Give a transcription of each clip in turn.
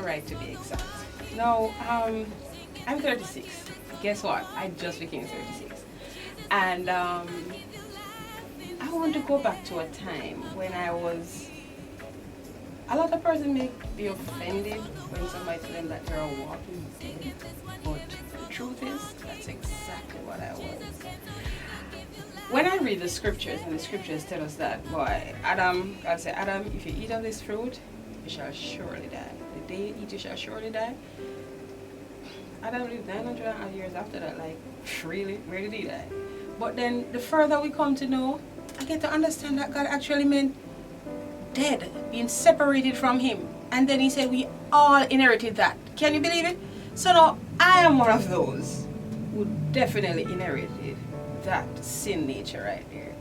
Wright to be exact. Now, I'm 36. Guess what? I just became 36. And I want to go back to a time when I was. A lot of persons may be offended when somebody tells them that they're a walking dead. But the truth is, that's exactly what I was. When I read the scriptures, and the scriptures tell us that, boy, God said, Adam, if you eat of this fruit, you shall surely die. The day you eat, you shall surely die. Adam lived 900 years after that. Like, really? Where did he die? But then, the further we come to know, I get to understand that God actually meant dead, being separated from him. And then he said we all inherited that. Can you believe it? So now, I am one of those who definitely inherited that sin nature right there.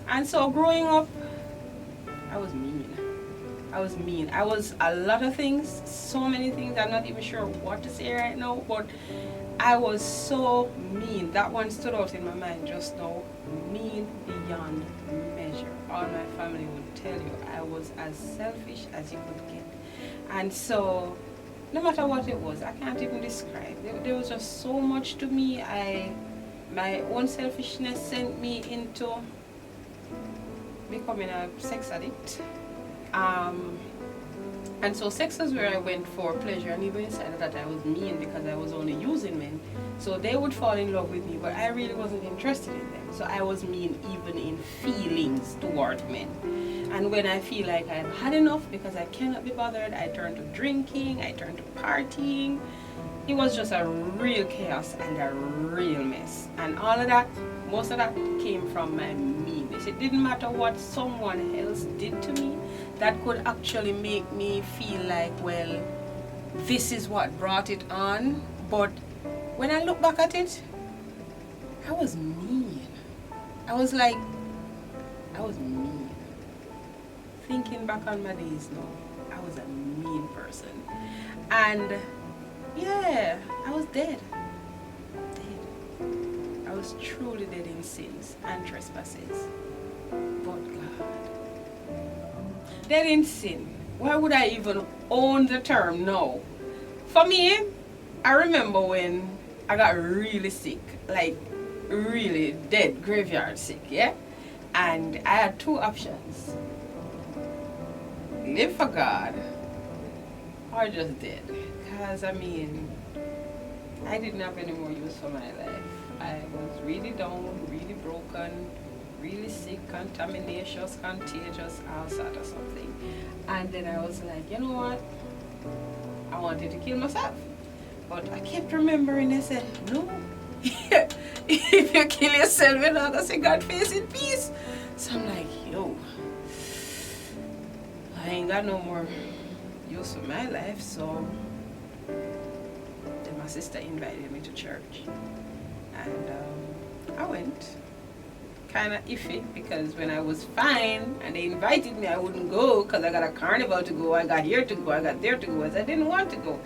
And so growing up, I was mean. I was mean. I was a lot of things, so many things. I'm not even sure what to say right now, but I was so mean. That one stood out in my mind just now. Mean beyond measure. All my family would tell you I was as selfish as you could get. And so, no matter what it was, I can't even describe. There was just so much to me. My own selfishness sent me into becoming a sex addict. And so sex was where I went for pleasure, and even inside of that I was mean because I was only using men. So they would fall in love with me, but I really wasn't interested in them. So I was mean even in feelings toward men. And when I feel like I've had enough because I cannot be bothered, I turn to drinking, I turn to partying. It was just a real chaos and a real mess. And all of that, most of that came from my meanness. It didn't matter what someone else did to me that could actually make me feel like, well, this is what brought it on. But when I look back at it, I was mean. I was mean. Thinking back on my days now, I was a mean person. And yeah, I was dead. I was truly dead in sins and trespasses. But God. Dead in sin. Why would I even own the term? No. For me, I remember when I got really sick, like really dead, graveyard sick, yeah? And I had two options. Live for God or just dead. Because, I mean, I didn't have any more use for my life. I was really down, really broken, really sick, contaminations, contagious, all sort of something. And then I was like, you know what? I wanted to kill myself. But I kept remembering, I said, no. If you kill yourself, you're not going to see God face in peace. So I'm like, yo, I ain't got no more use for my life. So then my sister invited me to church. And I went. Kind of iffy because when I was fine and they invited me, I wouldn't go because I got a carnival to go, I got here to go, I got there to go, as I didn't want to go.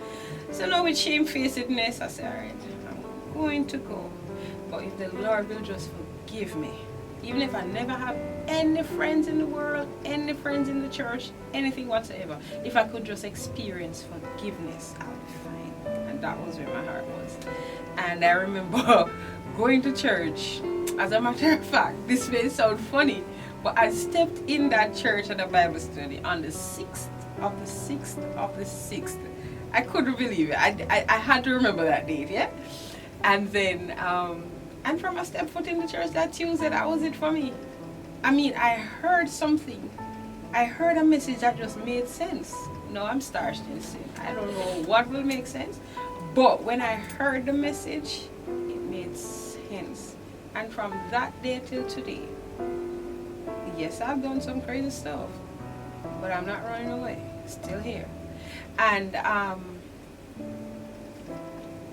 So now with shamefacedness, I said, alright, I'm going to go. But if the Lord will just forgive me, even if I never have any friends in the world, any friends in the church, anything whatsoever, if I could just experience forgiveness, I'll be fine. And that was where my heart was. And I remember going to church. As a matter of fact, this may sound funny, but I stepped in that church at a Bible study on the 6th of the 6th of the 6th. I couldn't believe it. I had to remember that date, yeah? And then, and from a step foot in the church that Tuesday, that was it for me. I mean, I heard something. I heard a message that just made sense. No, I'm starched in sin. I don't know what will make sense. But when I heard the message, it made sense. And from that day till today, yes, I've done some crazy stuff, but I'm not running away. Still here. And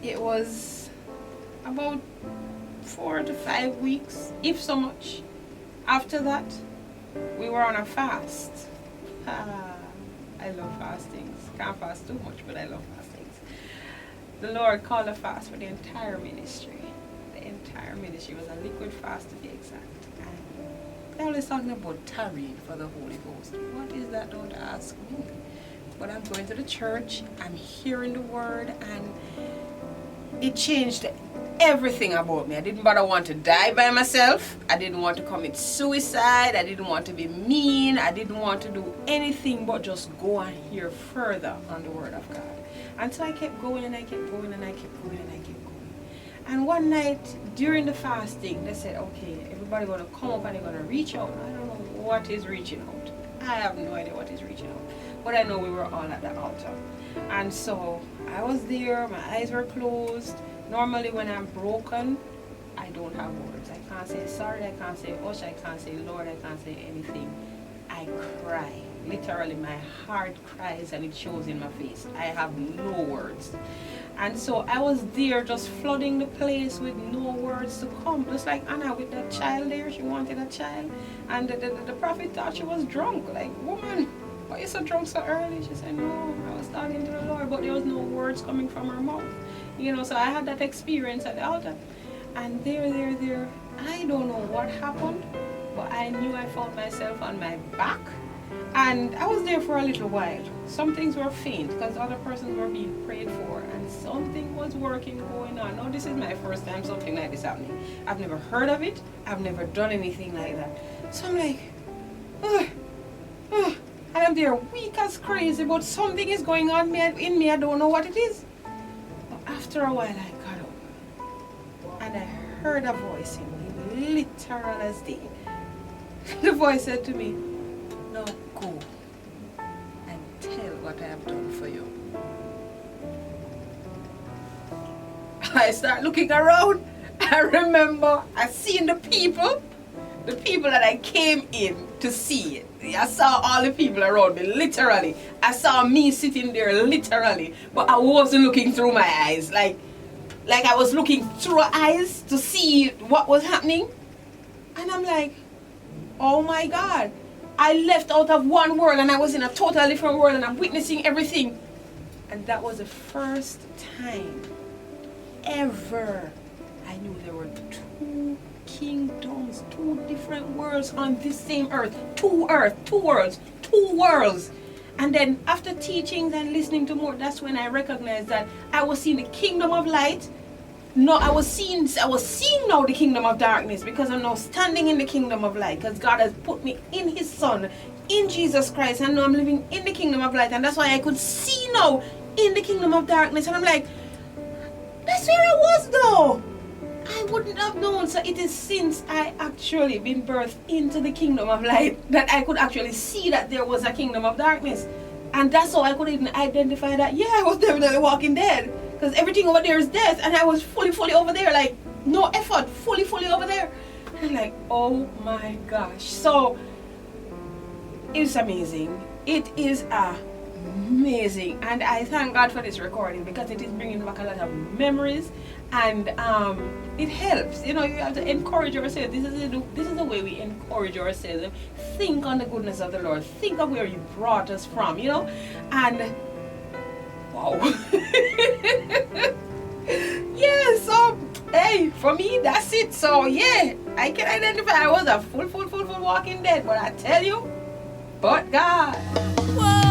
it was about 4 to 5 weeks, if so much. After that, we were on a fast. I love fastings. Can't fast too much, but I love fastings. The Lord called a fast for the entire ministry. Entire ministry was a liquid fast to be exact. And they're always talking about tarrying for the Holy Ghost. What is that, don't ask me? but I'm going to the church, I'm hearing the word, and it changed everything about me. I didn't bother want to die by myself. I didn't want to commit suicide. I didn't want to be mean. I didn't want to do anything but just go and hear further on the word of God. And so I kept going and I kept going and I kept going and I kept going. And one night during the fasting, they said, okay, everybody gonna come up and they're gonna reach out. I don't know what is reaching out. I have no idea what is reaching out. But I know we were all at the altar. And so I was there, my eyes were closed. Normally when I'm broken, I don't have words. I can't say sorry, I can't say hush, I can't say Lord, I can't say anything. I cry. Literally my heart cries and it shows in my face. I have no words. And so I was there just flooding the place with no words to come. Just like Anna with that child there, she wanted a child. And the prophet thought she was drunk. Like, woman, why are you so drunk so early? She said, no, I was talking to the Lord, but there was no words coming from her mouth. You know, so I had that experience at the altar. And there, I don't know what happened, but I knew I found myself on my back. And I was there for a little while. Some things were faint because other persons were being prayed for, and something was working going on. Now, this is my first time something like this happening. I've never heard of it. I've never done anything like that. So I'm like, and I'm there weak as crazy, but something is going on in me. I don't know what it is. But after a while, I got up and I heard a voice in me, literal as day. The voice said to me, now go and tell what I have done for you. I start looking around. I remember I seen the people that I came in to see. I saw all the people around me, literally. I saw me sitting there, literally. But I wasn't looking through my eyes. Like I was looking through eyes to see what was happening. And I'm like, oh my God. I left out of one world and I was in a totally different world and I'm witnessing everything. And that was the first time ever I knew there were two kingdoms, two different worlds on this same earth. Two worlds. And then after teaching and listening to more, that's when I recognized that I was seeing the kingdom of light. No, I was seeing now the kingdom of darkness, because I'm now standing in the kingdom of light, because God has put me in his son, in Jesus Christ, and now I'm living in the kingdom of light, and that's why I could see now in the kingdom of darkness. And I'm like, that's where I was though. I wouldn't have known. So it is since I actually been birthed into the kingdom of light that I could actually see that there was a kingdom of darkness. And that's how I could even identify that, yeah, I was definitely walking dead. Because everything over there is death, and I was fully over there, like no effort, fully over there. And I'm like, oh my gosh. So it's amazing. It is amazing, and I thank God for this recording because it is bringing back a lot of memories, and it helps. You know, you have to encourage yourself. This is the way we encourage ourselves. Think on the goodness of the Lord. Think of where you brought us from. You know, and wow. Yeah, so hey, for me that's it. So yeah, I can identify I was a full walking dead, but I tell you, but God. Whoa.